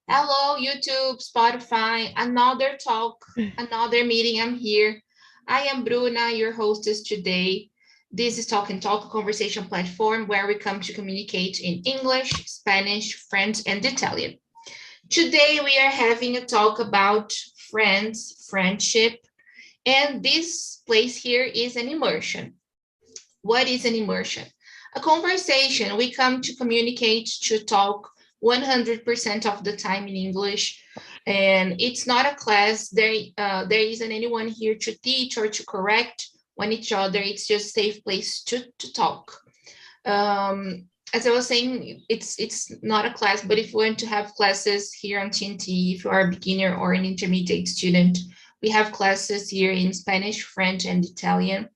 Hello, YouTube, Spotify, another talk, another meeting. I'm here. I am Bruna, your hostess today. This is Talk and Talk, a conversation platform where we come to communicate in English, Spanish, French, and Italian. Today, we are having a talk about friends, friendship, and this place here is an immersion. What is an immersion? A conversation. We come to communicate, to talk 100% of the time in English. And it's not a class. There isn't anyone here to teach or to correct one each other. It's just a safe place to talk. As I was saying, it's not a class, but if we want to have classes here on TNT, if you are a beginner or an intermediate student, we have classes here in Spanish, French, and Italian.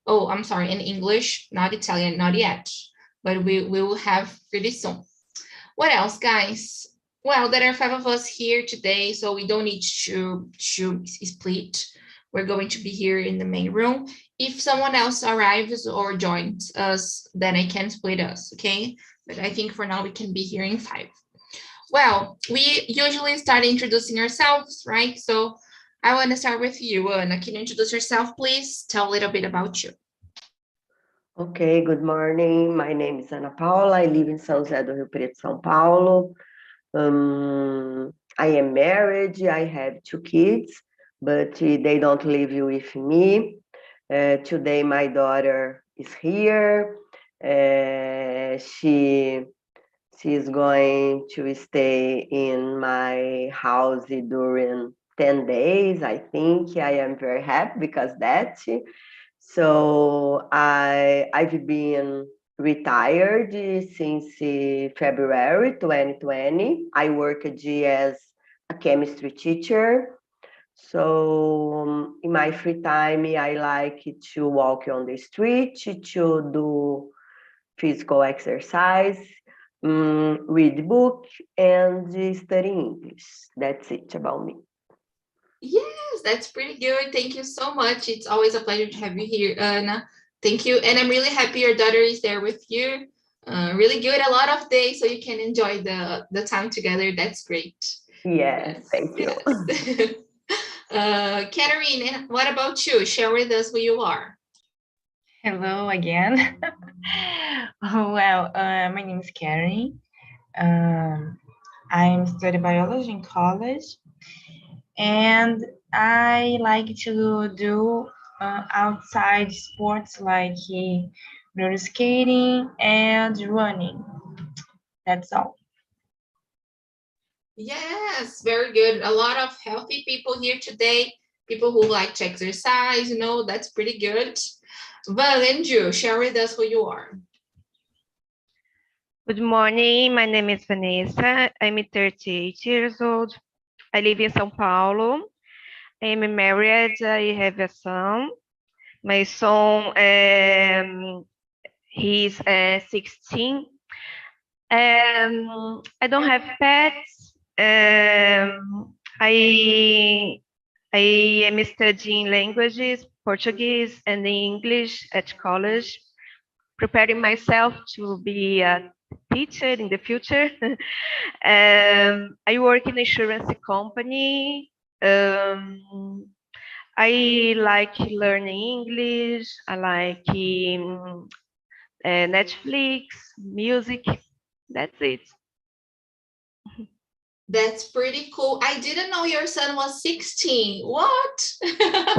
Oh, I'm sorry, in English, not Italian, not yet, but we will have pretty soon. What else, guys? Well, there are 5 of us here today, so we don't need to split. We're going to be here in the main room. If someone else arrives or joins us, then I can split us, okay? But I think for now we can be here in 5. Well, we usually start introducing ourselves, right? So I want to start with you, Ana. Can you introduce yourself, please? Tell a little bit about you. Okay, good morning. My name is Ana Paula. I live in São José do Rio Preto, São Paulo. I am married. I have 2 kids, but they don't live with me. Today, my daughter is here. She is going to stay in my house during 10 days. I think I am very happy because that. So I've been retired since February 2020. I worked as a chemistry teacher. So in my free time, I like to walk on the street, to do physical exercise, read book, and study English. That's it about me. Yes, that's pretty good. Thank you so much. It's always a pleasure to have you here, Ana. Thank you. And I'm really happy your daughter is there with you. Really good. A lot of days so you can enjoy the time together. That's great. Yes, thank you. Yes. Katerine, what about you? Share with us who you are. Hello again. Well, my name is Karen. I'm studying biology in college, and I like to do outside sports like roller skating and running. That's all. Yes, very good. A lot of healthy people here today. People who like to exercise, that's pretty good. Valenju, share with us who you are. Good morning. My name is Vanessa. I'm 38 years old. I live in São Paulo. I'm married. I have a son. My son, he's 16. I don't have pets. I am studying languages, Portuguese and English at college, preparing myself to be a teacher in the future. I work in an insurance company. I like learning English. I like Netflix, music. That's it. That's pretty cool. I didn't know your son was 16. What?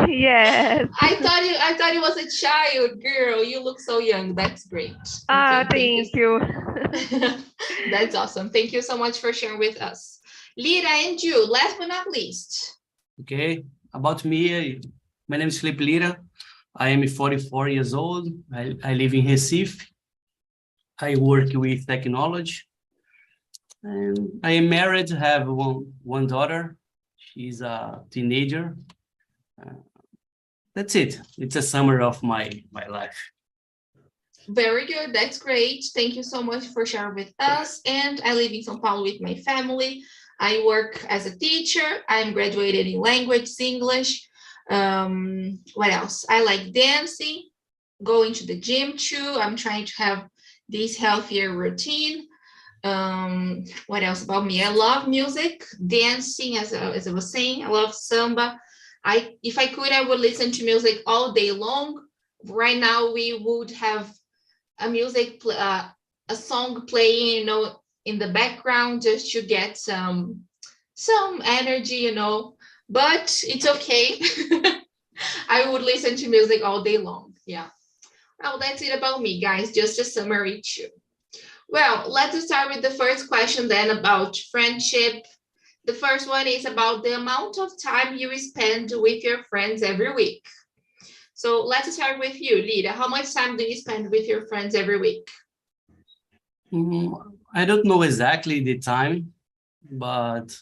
Yes. I thought he was a child. Girl, you look so young. That's great. Thank you. That's awesome. Thank you so much for sharing with us. Lira and you, last but not least. Okay, about me, my name is Felipe Lira. I am 44 years old. I live in Recife. I work with technology. And I am married, have one daughter. She's a teenager. That's it. It's a summary of my life. Very good. That's great. Thank you so much for sharing with us. And I live in São Paulo with my family. I work as a teacher. I'm graduated in language, English. What else? I like dancing, going to the gym too. I'm trying to have this healthier routine. What else about me? I love music, dancing, as I was saying. I love samba. If I could, I would listen to music all day long. Right now, we would have a song playing, in the background, just to get some energy, but it's okay. I would listen to music all day long. Yeah. Well, that's it about me, guys. Just a summary too. Well, let's start with the first question then about friendship. The first one is about the amount of time you spend with your friends every week. So let's start with you, Lida. How much time do you spend with your friends every week? I don't know exactly the time, but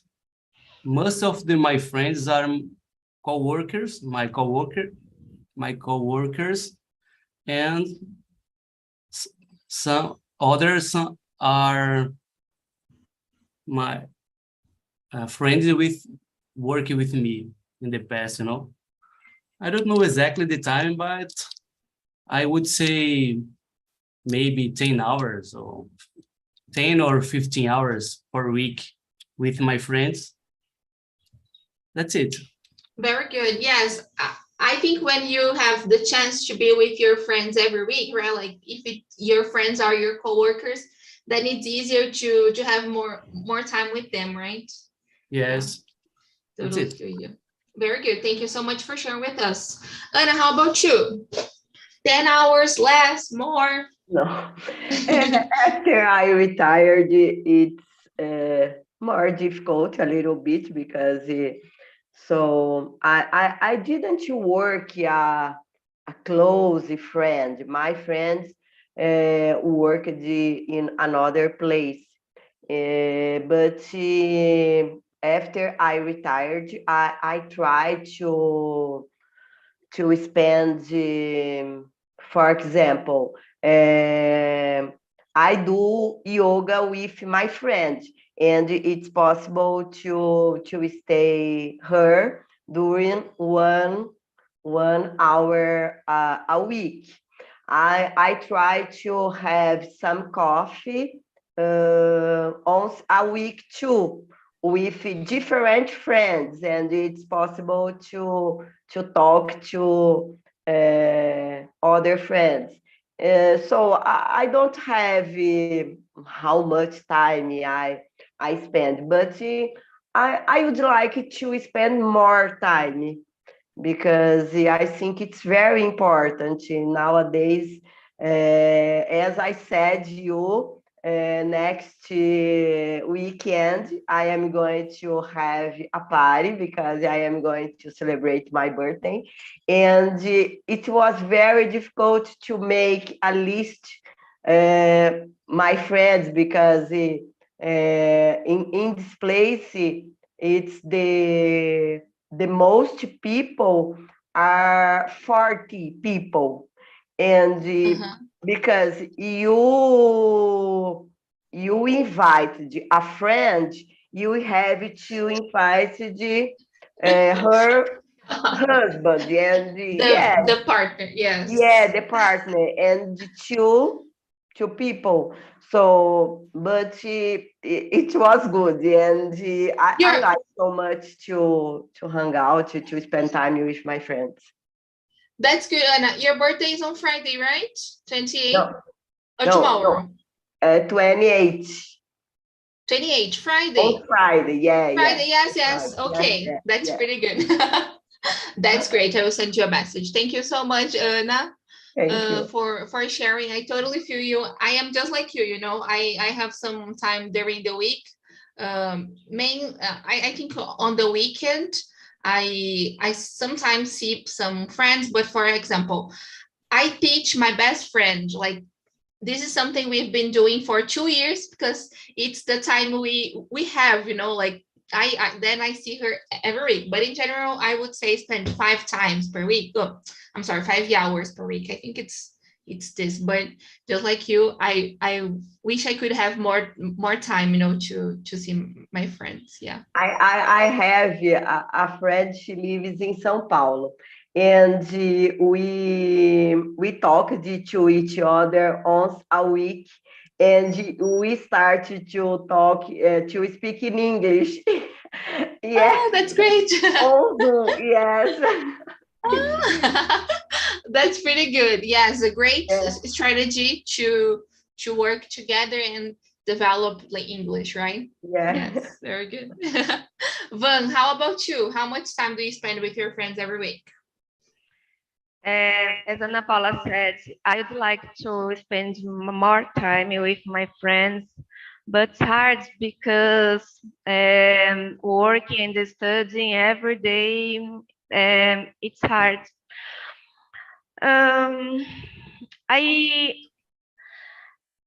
most of my friends are co-workers, my co-workers, and some others are my friends with working with me in the past, I don't know exactly the time, but I would say maybe 10 hours or 10 or 15 hours per week with my friends. That's it. Very good. Yes. I think when you have the chance to be with your friends every week, right? Like if your friends are your coworkers, then it's easier to have more time with them, right? Yes. Yeah. That's it. You. Very good. Thank you so much for sharing with us. Anna, how about you? 10 hours, less, more? No. After I retired, it's more difficult a little bit because so I didn't work a close friend. My friends worked in another place. But after I retired, I tried to spend, for example, I do yoga with my friend, and it's possible to stay her during 1 hour a week. I try to have some coffee once a week too, with different friends, and it's possible to talk to other friends. So I don't have how much time I spend, but I would like to spend more time because I think it's very important nowadays. As I said, next weekend, I am going to have a party because I am going to celebrate my birthday. And it was very difficult to make a list my friends because in this place, it's the most people are 40 people. And because you invited a friend, you have to invite her husband and the partner, yes. Yeah, the partner and two people. So, but it was good, and I like so much to hang out, to spend time with my friends. That's good, Anna. Your birthday is on Friday, right? 28? No, or tomorrow? 28. 28, Friday. On Friday, yeah. Friday, yes. Okay, yeah, that's pretty good. That's great. I will send you a message. Thank you so much, Anna. Thank you. For sharing. I totally feel you. I am just like you, I have some time during the week. I think on the weekend, I sometimes see some friends, but for example, I teach my best friend, like this is something we've been doing for 2 years because it's the time we have, like then I see her every week. But in general, I would say spend 5 times per week. Oh, I'm sorry, 5 hours per week. I think it's this, but just like you, I wish I could have more time, to see my friends. Yeah. I have a friend, she lives in São Paulo, and we talk to each other once a week, and we started to talk, to speak in English. Yes, Oh, that's great. on Zoom, yes. That's pretty good. Yes, a great Yeah. strategy to work together and develop like English, right? Yeah. Yes, very good. Van, how about you? How much time do you spend with your friends every week? As Ana Paula said, I'd like to spend more time with my friends, but it's hard because working and studying every day, it's hard. Um, I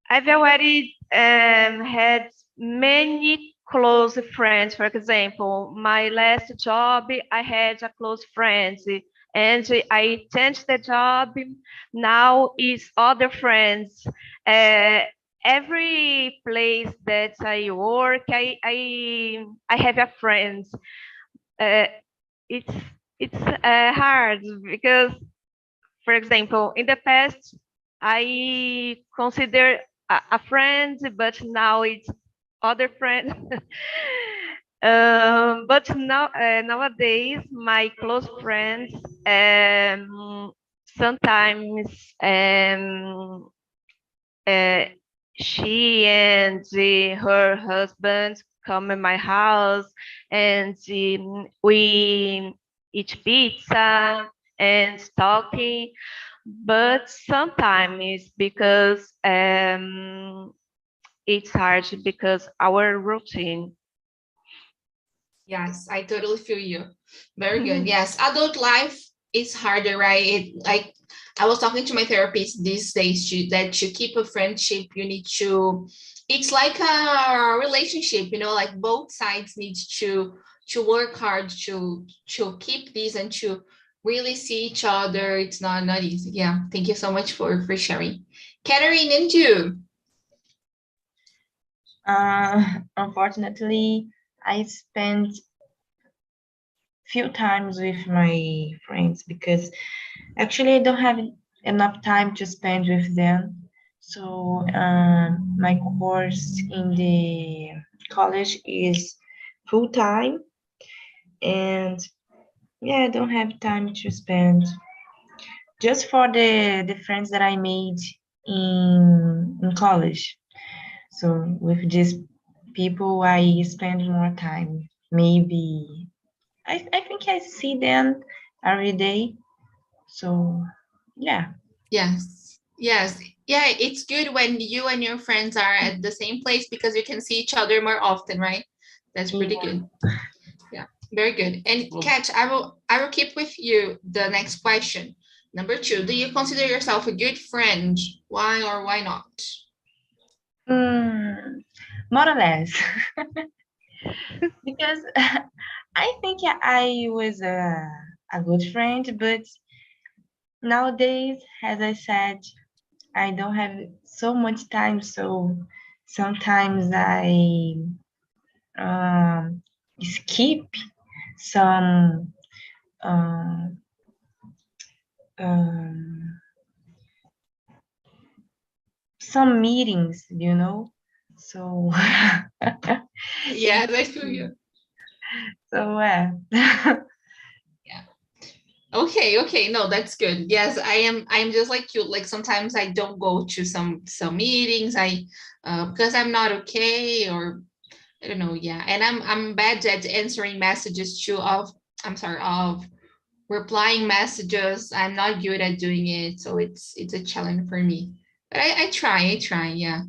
I've already had many close friends. For example, my last job, I had a close friend, and I changed the job. Now is other friends. Uh, every place that I work, I have a friend. Uh, it's it's hard because, for example, in the past, I consider a friend, but now it's other friend. But now nowadays, my close friends sometimes uh, she and her husband come in my house and we eat pizza and talking, but sometimes because it's hard because our routine. Yes, I totally feel you. Very good. Yes, adult life is harder, right? Like I was talking to my therapist these days that to keep a friendship, you need to. It's like a relationship, like both sides need to work hard to keep this and to really see each other. It's not easy. Yeah, thank you so much for sharing, Catherine and you. Unfortunately, I spent few times with my friends because actually I don't have enough time to spend with them. So my course in the college is full time, and yeah, I don't have time to spend just for the friends that I made in college. So with these people, I spend more time. Maybe I think I see them every day. So yeah. Yes. Yes. Yeah, it's good when you and your friends are at the same place because you can see each other more often, right? That's pretty good. Yeah, very good. And Kat, I will keep with you the next question. Number 2, do you consider yourself a good friend? Why or why not? More or less. Because I think I was a good friend, but nowadays, as I said, I don't have so much time, so sometimes I um, skip some um, um, some meetings, So Yeah, I feel you. so Yeah. Okay. No, that's good. Yes, I'm just like you. Like sometimes I don't go to some meetings. Because I'm not okay or I don't know. Yeah, and I'm bad at answering messages too. Of replying messages. I'm not good at doing it, so it's a challenge for me. But I try. Yeah.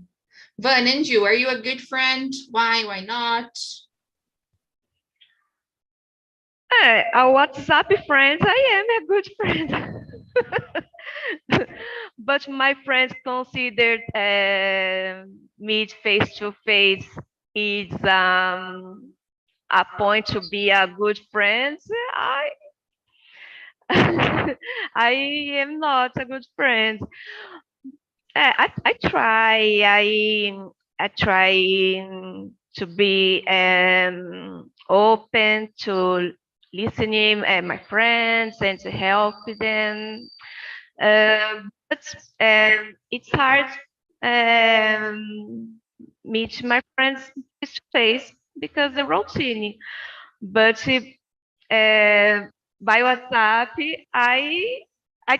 Van and you, are you a good friend? Why not? Our WhatsApp friends, I am a good friend. But my friends consider meet face to face is a point to be a good friend. I I am not a good friend. I try. I try to be open to listening my friends and to help them. But it's hard meet my friends face to face because the routine. But by WhatsApp, I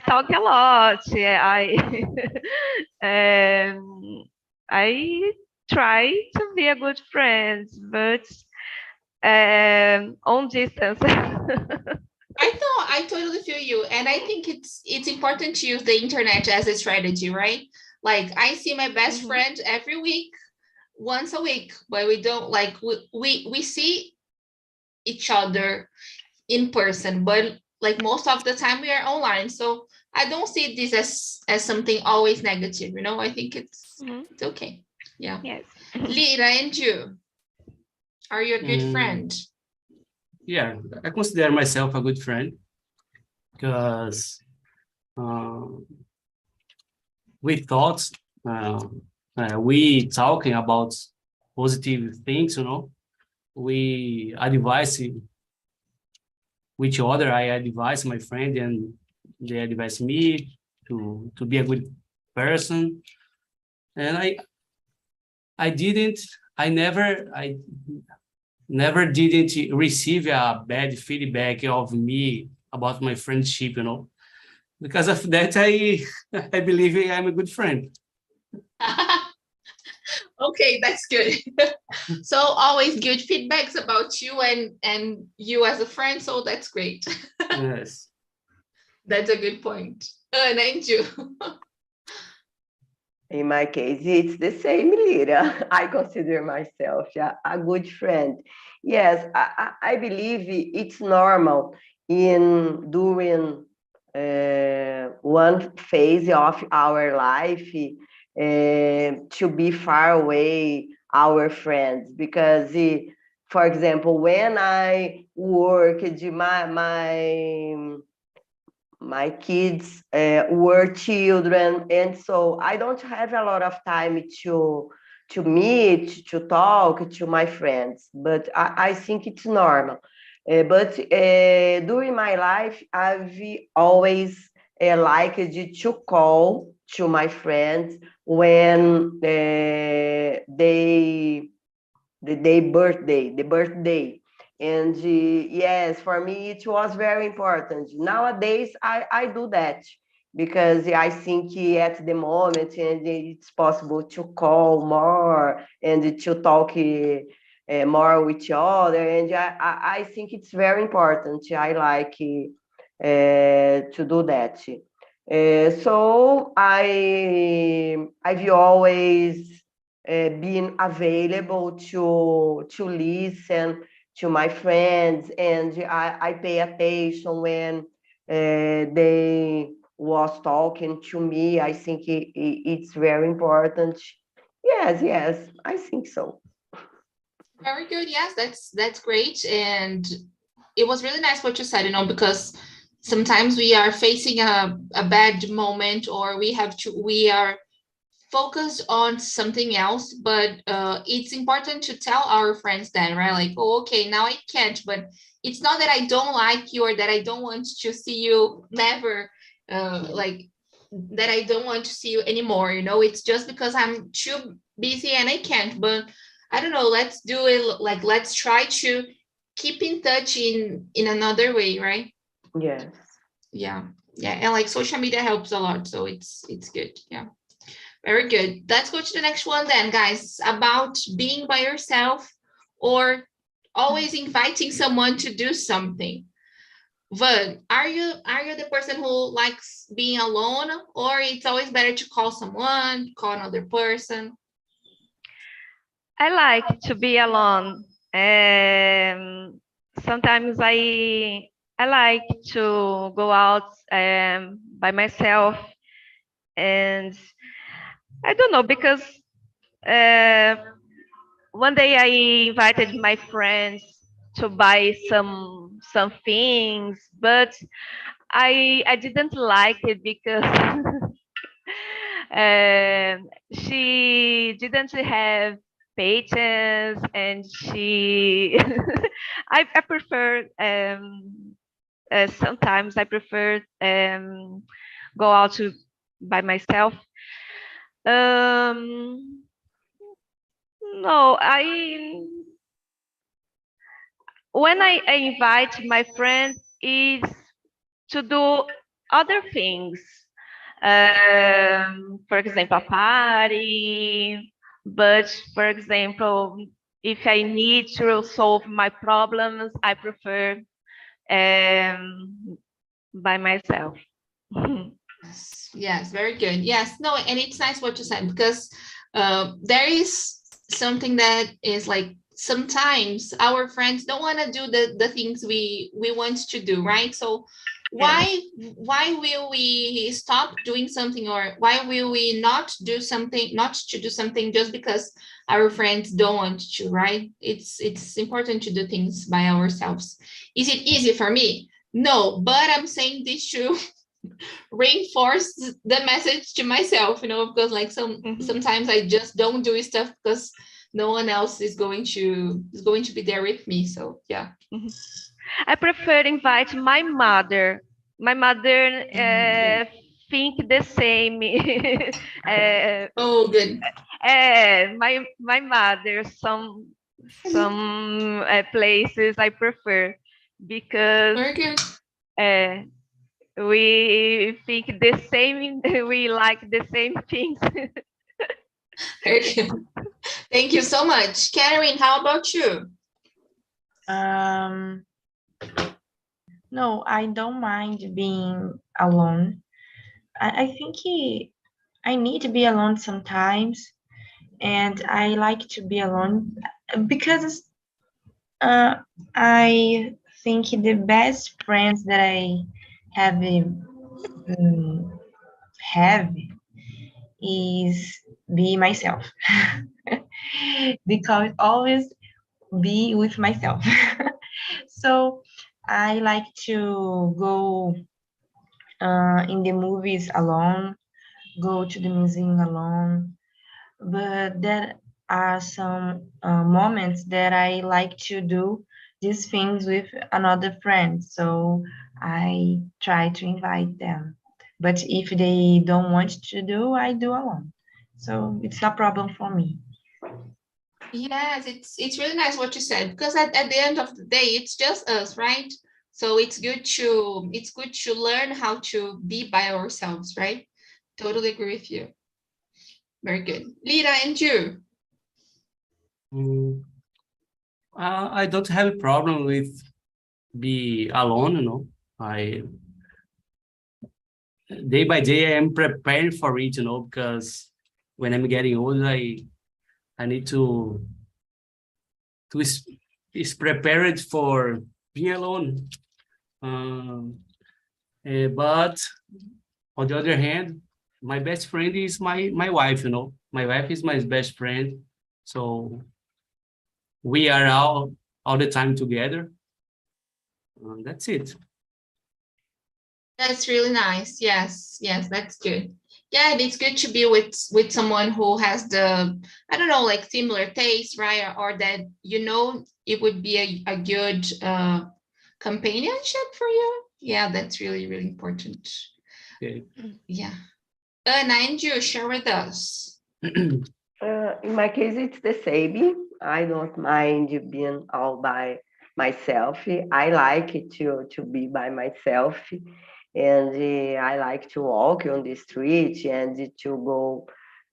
talk a lot. um, I try to be a good friend, but on distance. I know, I totally feel you. And I think it's important to use the internet as a strategy, right? Like I see my best friend every week, once a week, but we don't like we see each other in person, but like most of the time we are online. So I don't see this as something always negative, you know. I think it's okay. Yeah. Yes. Lira, and you, are you a good friend? Yeah, I consider myself a good friend because we thought we talking about positive things, you know. We advise each other. I advise my friend, and they advise me to be a good person. And I never didn't receive a bad feedback of me about my friendship, you know. Because of that, I believe I'm a good friend. Okay, that's good. So always good feedbacks about you and you as a friend. So that's great. Yes. That's a good point. And you. In my case, it's the same, Lira. I consider myself a good friend. Yes, I believe it's normal in during one phase of our life to be far away our friends because, for example, when I worked, my kids were children, and so I don't have a lot of time to meet, to talk to my friends, but I think it's normal. But during my life, I've always liked to call to my friends when the birthday. And yes, for me, it was very important. Nowadays, I do that because I think at the moment and it's possible to call more and to talk more with each other. And I think it's very important. I like to do that. So I've always being available to listen to my friends, and I pay attention when they was talking to me. I think it's very important. Yes, I think so. Very good. Yes, that's great. And it was really nice what you said, you know, because sometimes we are facing a bad moment or we are focused on something else, but it's important to tell our friends then, right? Like, oh, okay, now I can't, but it's not that I don't like you or that I don't want to see you never, like that I don't want to see you anymore, you know. It's just because I'm too busy and I can't. But I don't know, let's do it, like let's try to keep in touch in another way, right? Yes. Yeah. And like social media helps a lot, so it's good. Yeah. Very good. Let's go to the next one then, guys, about being by yourself or always inviting someone to do something. But are you the person who likes being alone, or it's always better to call someone, call another person? I like to be alone. Sometimes I like to go out by myself, and I don't know because uh, one day I invited my friends to buy some things, but I didn't like it because she didn't have patience, and she I prefer sometimes I prefer go out by myself, No, when I invite my friends is to do other things. For example, a party. But for example, if I need to solve my problems, I prefer by myself. Yes, very good. Yes, no, and it's nice what you said, because there is something that is like sometimes our friends don't want to do the things we want to do, right? So why will we stop doing something, or why will we not do something, not to do something just because our friends don't want to, right? It's important to do things by ourselves. Is it easy for me? No, but I'm saying this to reinforce the message to myself, because like sometimes I just don't do stuff because no one else is going to be there with me. So yeah. I prefer invite my mother. My mother think the same. Oh, good. My mother, some places I prefer, because Very good. we think the same. We like the same things. Very good. Thank you so much. Catherine, how about you? No, I don't mind being alone. I think I need to be alone sometimes, and I like to be alone because I think the best friends that I have have is be myself because always be with myself. So I like to go in the movies alone, go to the museum alone, but there are some moments that I like to do these things with another friend, so I try to invite them. But if they don't want to do, I do alone. So it's no problem for me. Yes, it's really nice what you said, because at the end of the day, it's just us, right? So it's good to learn how to be by ourselves, right? Totally agree with you. Very good. Lira, and you? Mm, I don't have a problem with be alone. I day by day I am preparing for it, because when I'm getting older, I need to is prepared for being alone. But on the other hand, my best friend is my wife. My wife is my best friend, so we are all the time together. That's it. That's really nice. Yes, yes, that's good. Yeah, and it's good to be with someone who has the, I don't know, like similar taste, right? Or that it would be a good companionship for you. Yeah, that's really, really important. Okay. Yeah. And you share with us. In my case, it's the same. I don't mind being all by myself. I like to be by myself, and I like to walk on the street and to go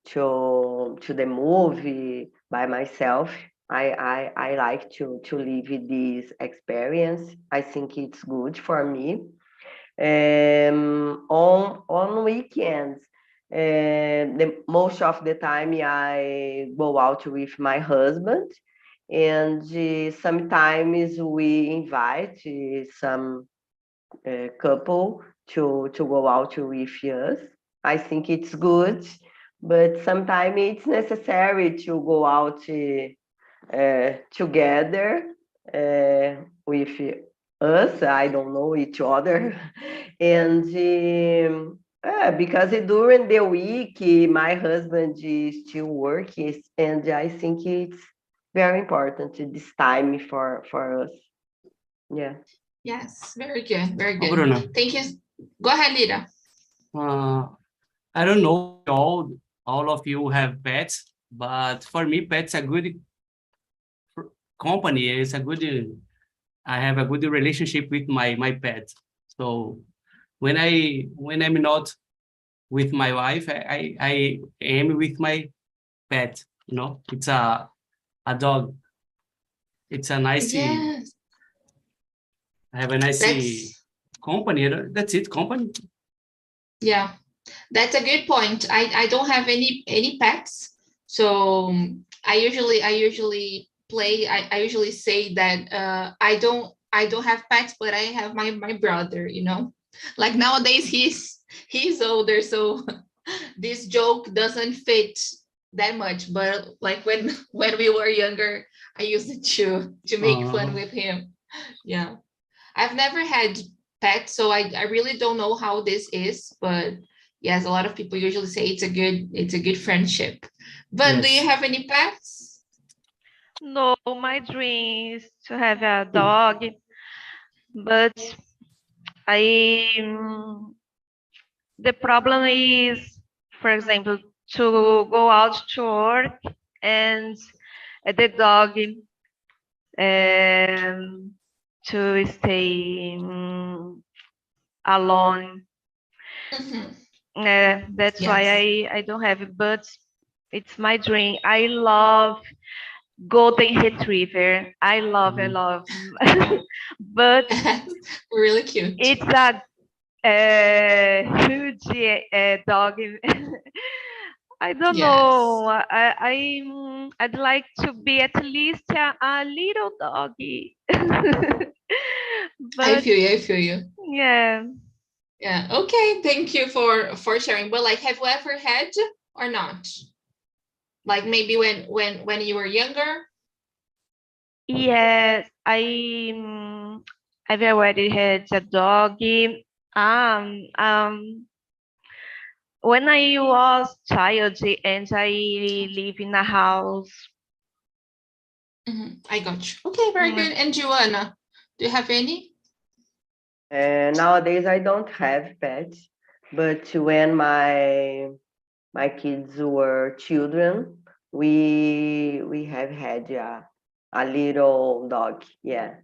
to the movie by myself. I like to live this experience. I think it's good for me. On weekends, the most of the time I go out with my husband, and sometimes we invite some couple to go out with us. I think it's good, but sometimes it's necessary to go out together with us. I don't know each other, and because during the week my husband is still working, and I think it's very important this time for us. Yeah. Yes, very good, very Oh, good. Bruna, Thank you. Go ahead, Lira. I don't know all all of you have pets, but for me, pets are good company. It's a good. I have a good relationship with my pet. So when I'm not with my wife, I am with my pet. You know, it's a dog. It's a nice. Yes, I have a nice that's company. That's it, company. yeah, that's a good point. I don't have any pets, so I usually play. I usually say that I don't have pets, but I have my brother. You know, like nowadays he's older, so this joke doesn't fit that much. But like when when we were younger, I used it to make fun with him. Yeah. I've never had pets, so I really don't know how this is, but yes, a lot of people usually say it's a good friendship. But do you Yes. have any pets? No, my dream is to have a dog, but I the problem is, for example, to go out to work and the dog um, to stay alone. Mhm. That's why Yes. I don't have it, but it's my dream. I love golden retriever. I love, but Really cute. it's a huge dog. I don't Yes. know. I'd like to be at least a little doggy. I But feel you. I feel you. yeah, Yeah. Okay. Thank you for sharing. But like, have you ever had or not? Like maybe when you were younger? yes, I've already had a doggy. When I was child and I live in a house. I got you. Okay, very mm, good. And Joanna, do you have any? Nowadays, I don't have pets, but when my kids were children, we have had a little dog. Yeah,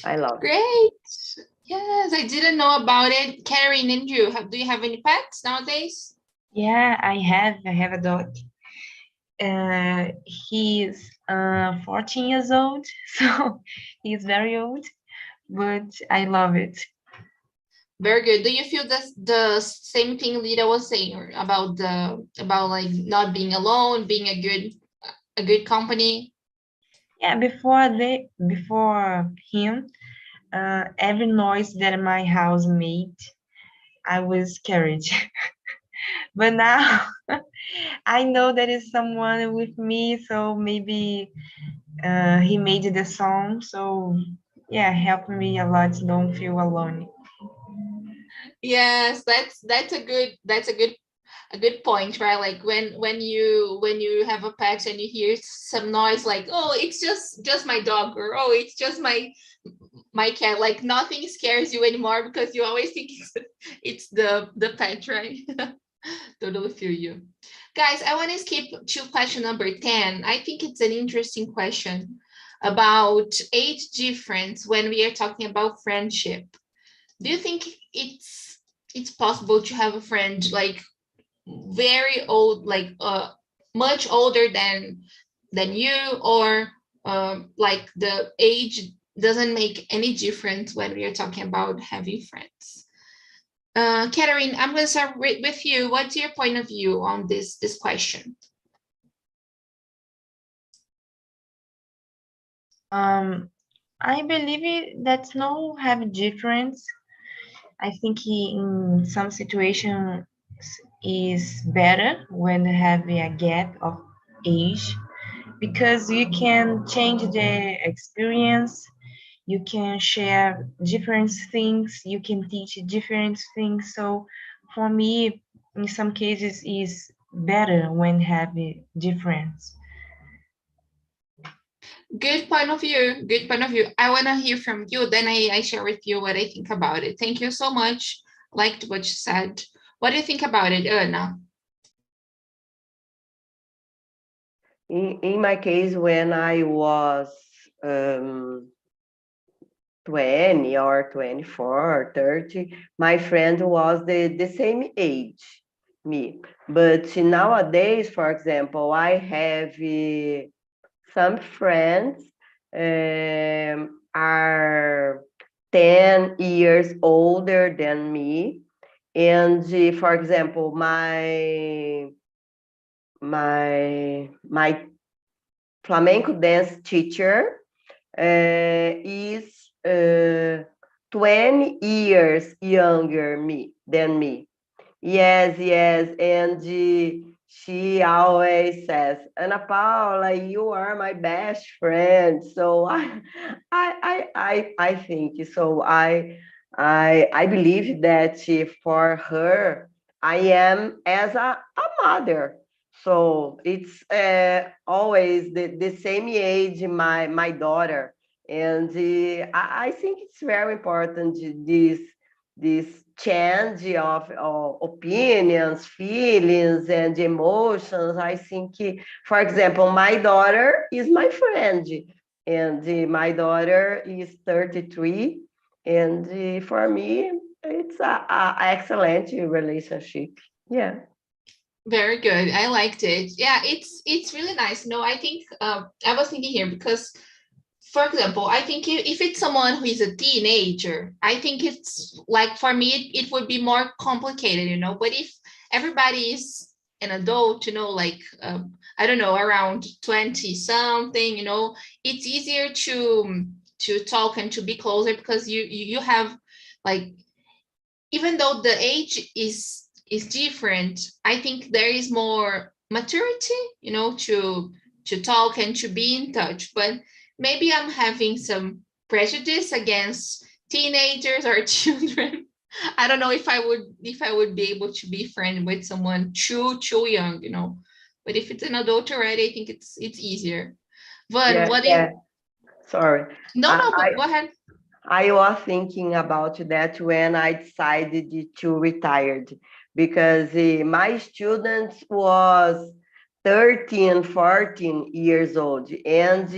I love it. Great. Yes, I didn't know about it. Karen and you, do you have any pets nowadays? Yeah, I have a dog. He's 14 years old, so he's very old, but I love it. Very good. Do you feel the same thing Lita was saying about like not being alone, being a good company? Yeah, before him, every noise that my house made, I was scared. But now I know there is someone with me, so maybe he made the song. So yeah, help me a lot. Don't feel alone. Yes, that's a good point, right? Like when you have a pet and you hear some noise like, oh, it's just my dog, or oh, it's just my cat, like nothing scares you anymore because you always think it's the pet, right? Totally feel you. Guys, I want to skip to question number 10. I think it's an interesting question about age difference when we are talking about friendship. Do you think it's possible to have a friend like very old, like much older than you, or like the age doesn't make any difference when we are talking about having friends? Catherine, I'm going to start with you. What's your point of view on this question? I believe that's no have difference. I think in some situations is better when have a gap of age because you can change the experience, you can share different things, you can teach different things. So for me, in some cases, is better when have a difference. Good point of view. Good point of view. I want to hear from you. Then I share with you what I think about it. Thank you so much. Liked what you said. What do you think about it, Anna? In my case, when I was 20 or 24 or 30, my friend was the same age, me. But nowadays, for example, I have some friends are 10 years older than me. And for example, my flamenco dance teacher is 20 years younger than me. Yes, yes. And she always says, Ana Paula, you are my best friend. So I think so. I believe that for her, I am as a mother. So it's always the same age my daughter. And I think it's very important this change of opinions, feelings, and emotions. I think, for example, my daughter is my friend, and my daughter is 33, and for me, it's a excellent relationship. Yeah. Very good. I liked it. Yeah, it's really nice. No, I think I was thinking here because, for example, I think if it's someone who is a teenager, I think it's like for me it would be more complicated, you know. But if everybody is an adult, you know, like I don't know, around 20 something, you know, it's easier to talk and to be closer because you have like, even though the age is different, I think there is more maturity, you know, to talk and to be in touch. But maybe I'm having some prejudice against teenagers or children. I don't know if I would be able to be friend with someone too young, you know. But if it's an adult already, I think it's easier. But Yeah, what yeah. if Sorry. no, but go ahead. I was thinking about that when I decided to retire because my students was 13, 14 years old and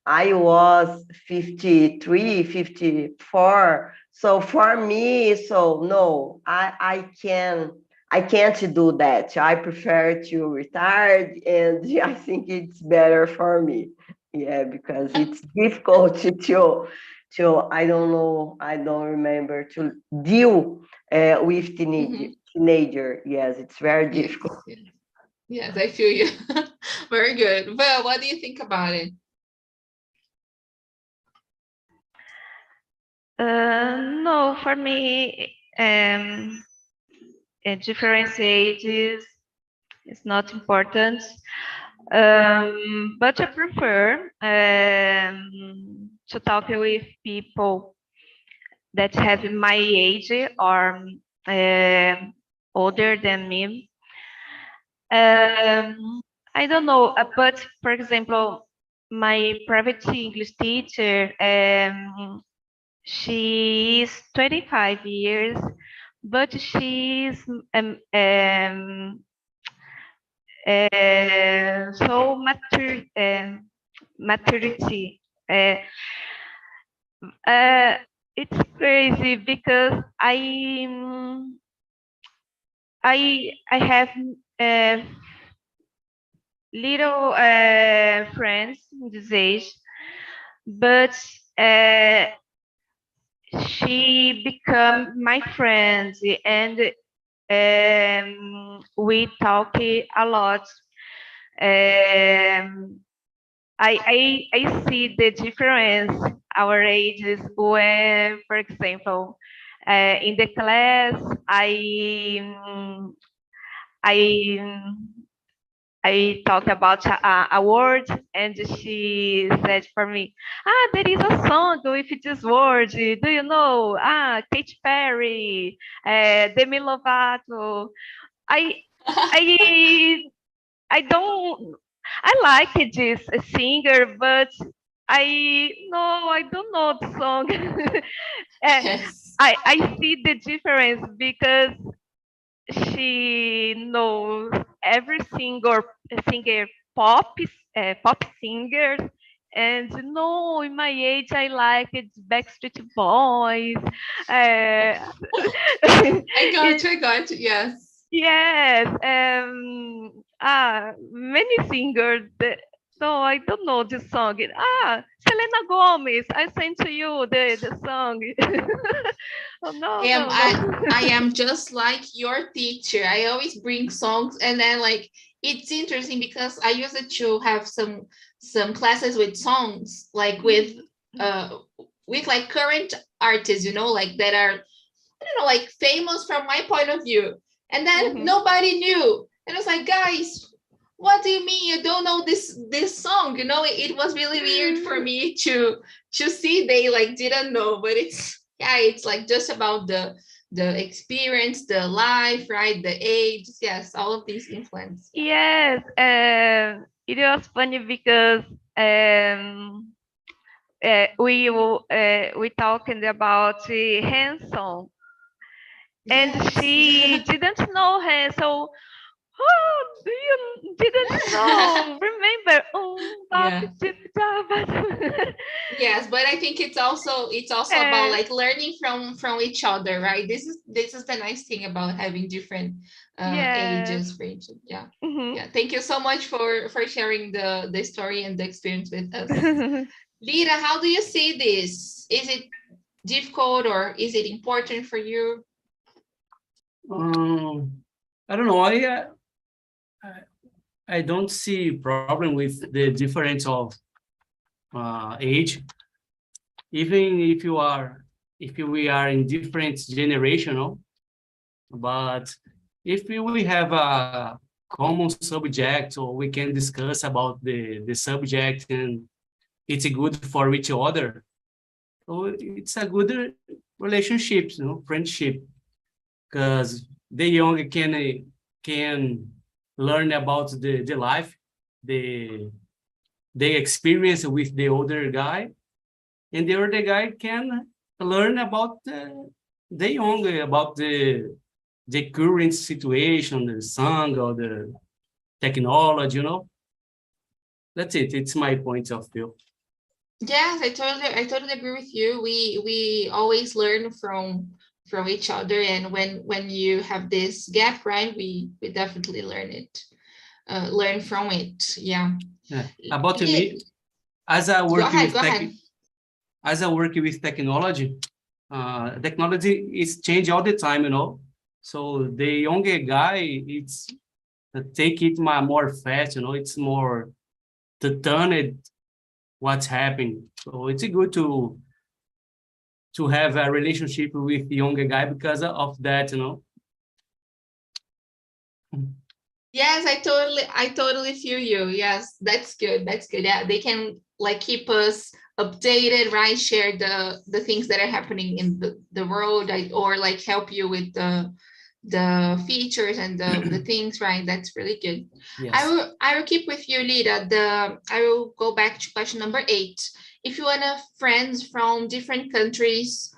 I was 53, 54. So for me, so no, I can't do that. I prefer to retire and I think it's better for me. Yeah, because it's difficult to I don't know, I don't remember to deal with Mhm. teenager. Yes, it's very Yes, difficult. yes. Yes, I feel you. Very good. Well, what do you think about it? No, for me, different ages is not important. But I prefer to talk with people that have my age or older than me. I don't know, but for example, my private English teacher, she is 25 years, but she's so maturity. Uh, uh, it's crazy because I have uh, little friends in this age, but uh, she become my friend and we talk a lot. Um, I see the difference our ages when, for example, in the class I I talk about a word and she said for me, there is a song with this word. Do you know? Katy Perry, Demi Lovato. I I I don't. I like this singer, but I don't know the song. Eh, Yes. I see the difference because she knows every single singer pop singers. And no, in my age, I like it Backstreet Boys. I got you, yes. Yes, many singers. No, I don't know this song. Selena Gomez. I sent to you the song. Oh no, Am no, I no. am just like your teacher. I always bring songs, and then like it's interesting because I used to have some classes with songs, like with like current artists, like that are, I don't know, like famous from my point of view. And then Mhm. nobody knew. And I was like, guys, what do you mean you don't know this song? It was really weird for me to see they like didn't know, but it's like just about the experience, the life, right? The age, yes, all of these influence. Yes, it was funny because we talking about Hanson, and Yes. she didn't know him. So, oh, you didn't know? Remember? Oh, Yeah. but Yes, but I think it's also about like learning from each other, right? This is the nice thing about having different yes. ages, range. Yeah. Mhm. Yeah. Thank you so much for sharing the story and the experience with us. Lira, how do you see this? Is it difficult or is it important for you? I don't know. I don't see problem with the difference of age, even if we are in different generation, no? But if we have a common subject, or we can discuss about the subject, and it's good for each other, so it's a good relationship, friendship, because the young can learn about the life, the the experience with the older guy, and the older guy can learn about the young, about the current situation, the song or the technology, That's it. It's my point of view. Yes, I totally agree with you. We always learn from each other, and when you have this gap, right, we definitely learn from it. Yeah. Yeah. About Yeah. me, as I Go work ahead, with go ahead. technology, technology is change all the time, So the younger guy, it's take it more fast, It's more to turn it what's happening. So it's good to have a relationship with the younger guy because of that. Yes, I totally feel you. Yes, that's good. That's good. Yeah, they can like keep us updated, right? Share the things that are happening in the world, or like help you with the features and the things, right? That's really good. I Yes. will I will keep with you, Lida. I will go back to question number 8. If you want to friends from different countries,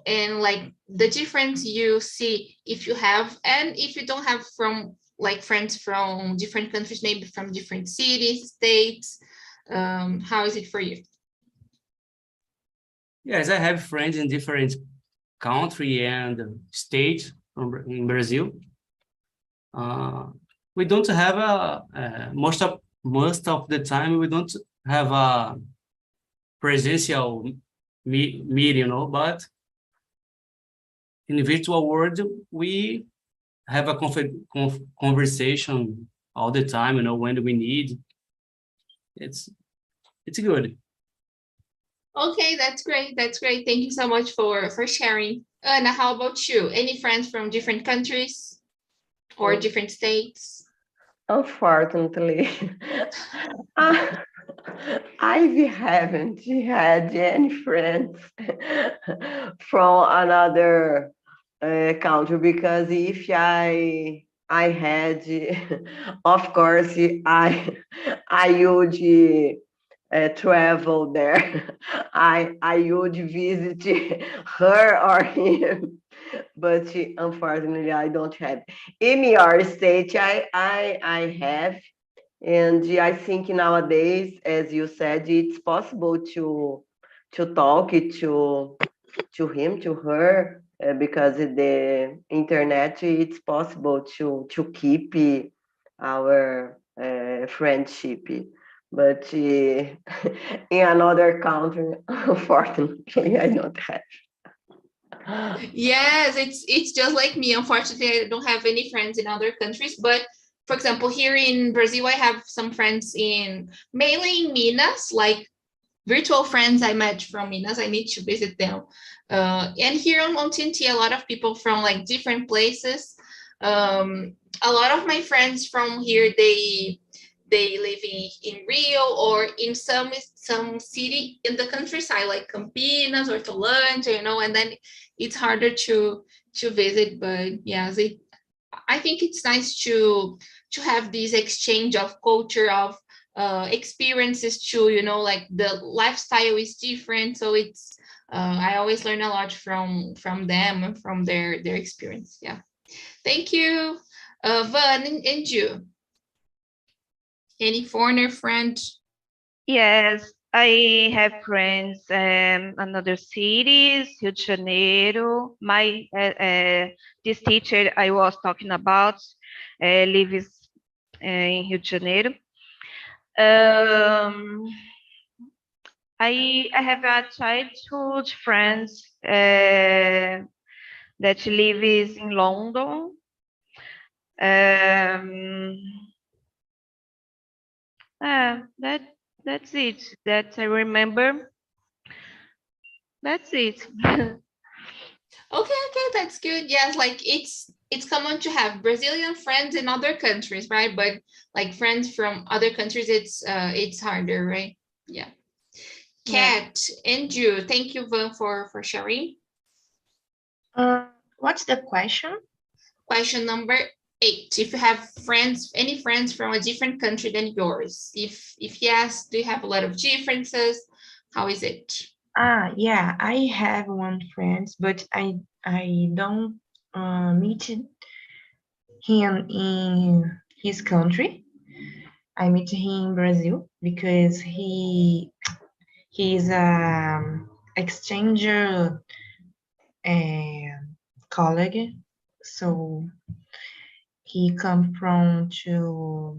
and like the difference you see if you have, and if you don't have, from like friends from different countries, maybe from different cities, states, how is it for you? Yes, I have friends in different country and states in Brazil. We don't have most of the time we don't have a presential meet, but in the virtual world we have a conversation all the time, when we need. It's good. Okay, that's great. That's great. Thank you so much for sharing. Anna, how about you? Any friends from different countries or Oh, different states? unfortunately, I haven't had any friends from another country, because if I had, of course, I would travel there. I would visit her or him, but unfortunately, I don't have. In your state, I have And I think nowadays, as you said, it's possible to talk to him, to her, because the internet, it's possible to keep our friendship. But in another country, unfortunately, I don't have. Yes, it's just like me. Unfortunately, I don't have any friends in other countries. But for example, here in Brazil, I have some friends in mainly in Minas, like virtual friends I met from Minas. I need to visit them. And here on TNT, a lot of people from like different places. A lot of my friends from here, they live in Rio or in some city in the countryside, like Campinas or Tolanda, and then it's harder to visit. But yes, I think it's nice to have this exchange of culture, of experiences too. Like the lifestyle is different, so it's I always learn a lot from them and from their experience. Yeah, thank you, Van and you. Any foreigner friend? Yes, I have friends in other cities, Rio de Janeiro. My this teacher I was talking about lives in Rio de Janeiro. I have a childhood friends that lives in London. That's it. That I remember. That's it. Okay, that's good. Yes, like it's common to have Brazilian friends in other countries, right? But like friends from other countries, it's harder, right? Yeah. Yeah. Kat and you, thank you, Van, for sharing. What's the question? Question number 8. If you have any friends from a different country than yours, if yes, do you have a lot of differences? How is it? Yeah, I have one friend, but I don't meet him in his country. I meet him in Brazil because he's exchanger colleague. So he come from to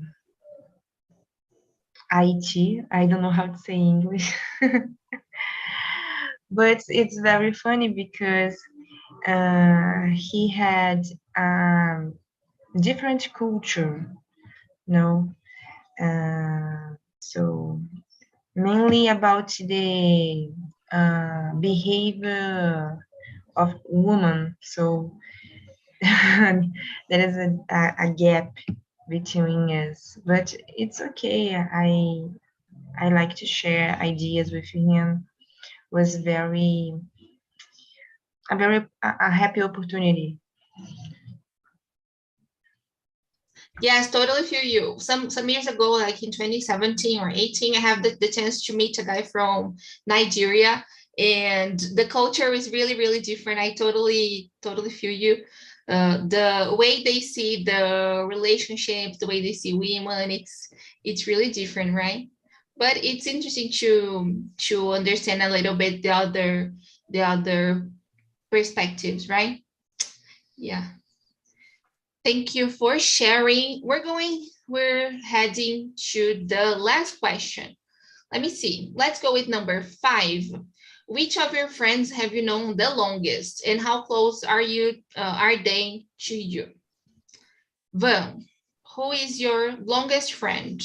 IT. I don't know how to say English, but it's very funny because he had different culture, no. So mainly about the behavior of woman. So there is a gap between us, but it's okay. I like to share ideas with him. Was a happy opportunity. Yes, totally feel you. Some years ago, like in 2017 or 18, I have the chance to meet a guy from Nigeria, and the culture is really, really different. I totally feel you. The way they see the relationships, the way they see women, it's really different, right? But it's interesting to understand a little bit the other perspectives, right? Yeah. Thank you for sharing. We're heading to the last question. Let me see. Let's go with number 5. Which of your friends have you known the longest, and how close are they to you? Van, who is your longest friend?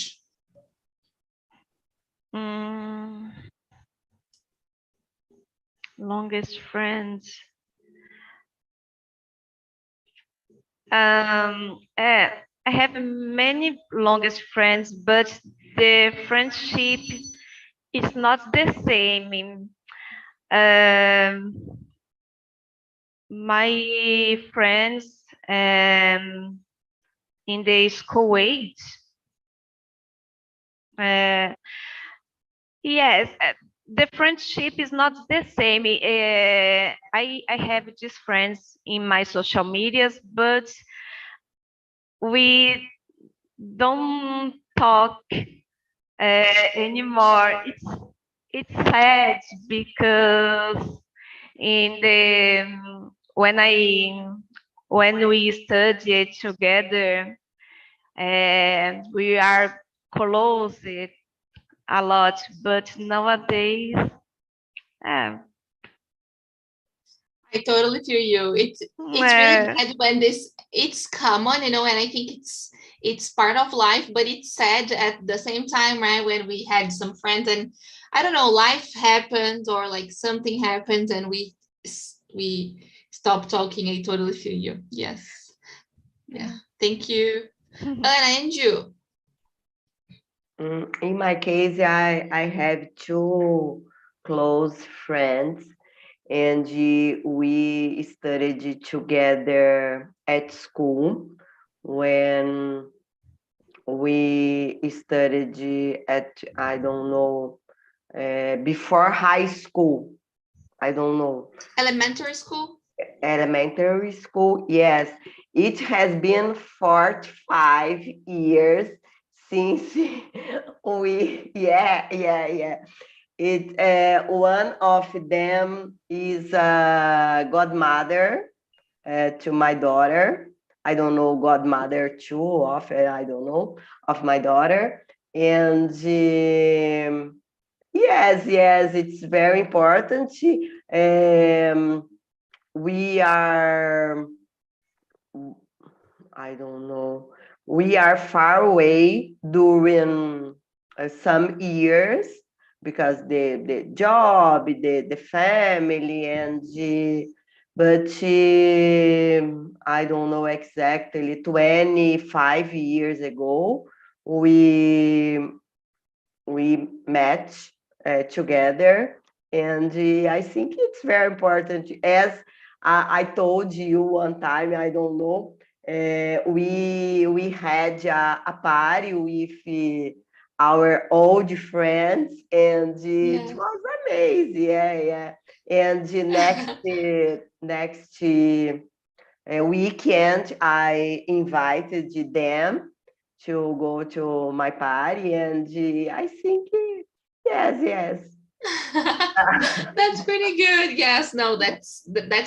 Longest friends. I have many longest friends, but the friendship is not the same. My friends in the school age, yes, the friendship is not the same. I have these friends in my social medias, but we don't talk anymore. It's sad because in the when we studied together, we are close a lot, but nowadays, uh, I totally feel you. It's really sad when it's common, and I think it's part of life, but it's sad at the same time, right? When we had some friends and I don't know, life happened or like something happened and we stopped talking. I totally feel you. Yes. Yeah. Thank you. And you? In my case, I have two close friends, and we studied together at school when we studied at, I don't know, before high school. I don't know. Elementary school? Elementary school, yes. It has been 45 years since yeah. One of them is a godmother to my daughter. I don't know godmother too of I don't know of my daughter. And yes, it's very important. We are, I don't know, we are far away during some years because the job, the family, and but I don't know exactly, 25 years ago, we met together, and I think it's very important. As I told you one time, I don't know, we had a party with our old friends, and it was amazing. Yeah. And the next weekend, I invited them to go to my party, and I think yes. That's pretty good. Yes, no, that's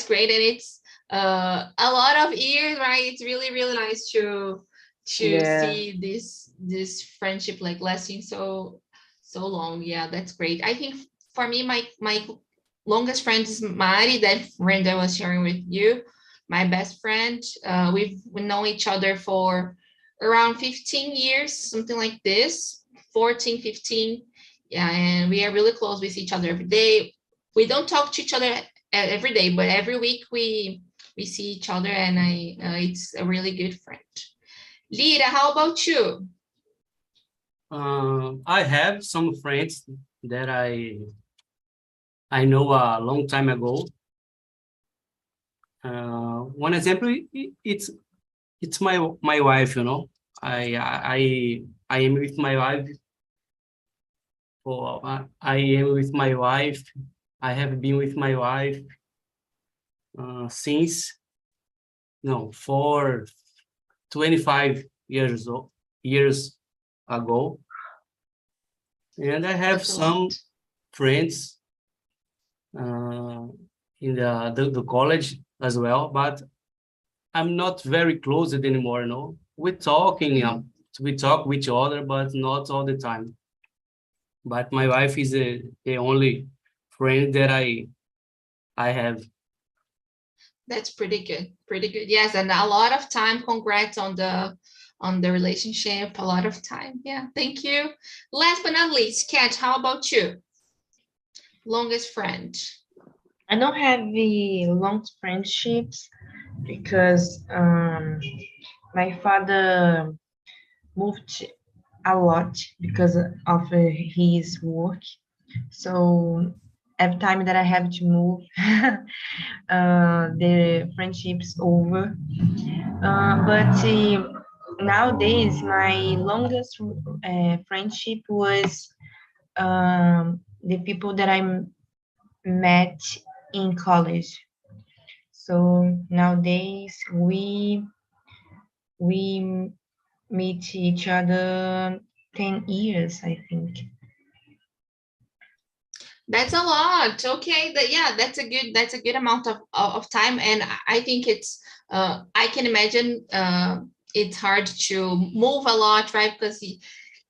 great, and it's a lot of years, right? It's really nice to see this friendship like lasting so long. Yeah, that's great. I think for me, my longest friend is Mari, that friend I was sharing with you, my best friend. We've known each other for around 15 years, something like this, 14, 15. Yeah, and we are really close with each other every day. We don't talk to each other every day, but every week we see each other, and it's a really good friend. Lira, how about you? I have some friends that I know a long time ago. One example, it's my wife. I am with my wife. I am with my wife. I have been with my wife since for 25 years ago, and I have some friends in the college as well, but I'm not very close anymore. No, we talk with each other, but not all the time. But my wife is the only friend that I have. That's pretty good. Yes, and a lot of time. Congrats on the relationship. A lot of time. Yeah, thank you. Last but not least, Kat, how about you? Longest friend? I don't have the long friendships because my father moved a lot because of his work. So every time that I have to move, the friendship's over. But nowadays, my longest friendship was the people that I met in college. So nowadays we meet each other 10 years, I think. That's a lot. Okay, that's a good amount of time, and I think it's I can imagine it's hard to move a lot, right? Because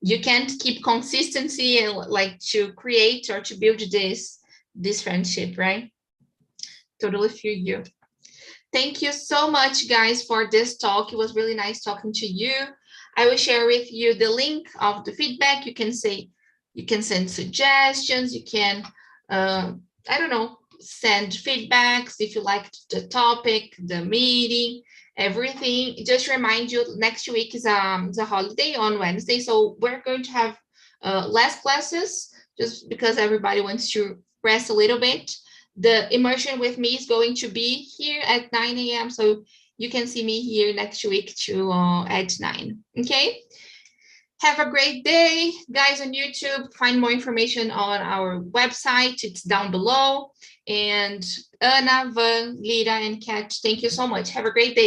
you can't keep consistency and like to create or to build this friendship, right? Totally feel you. Thank you so much, guys, for this talk. It was really nice talking to you. I will share with you the link of the feedback. You can send suggestions. You can, I don't know, send feedbacks if you liked the topic, the meeting, everything. Just remind you, next week is the holiday on Wednesday, so we're going to have less classes just because everybody wants to rest a little bit. The immersion with me is going to be here at 9 a.m. So you can see me here next week to at 9. Okay. Have a great day, guys, on YouTube. Find more information on our website. It's down below. And Ana, Van, Lira, and Kat, thank you so much. Have a great day.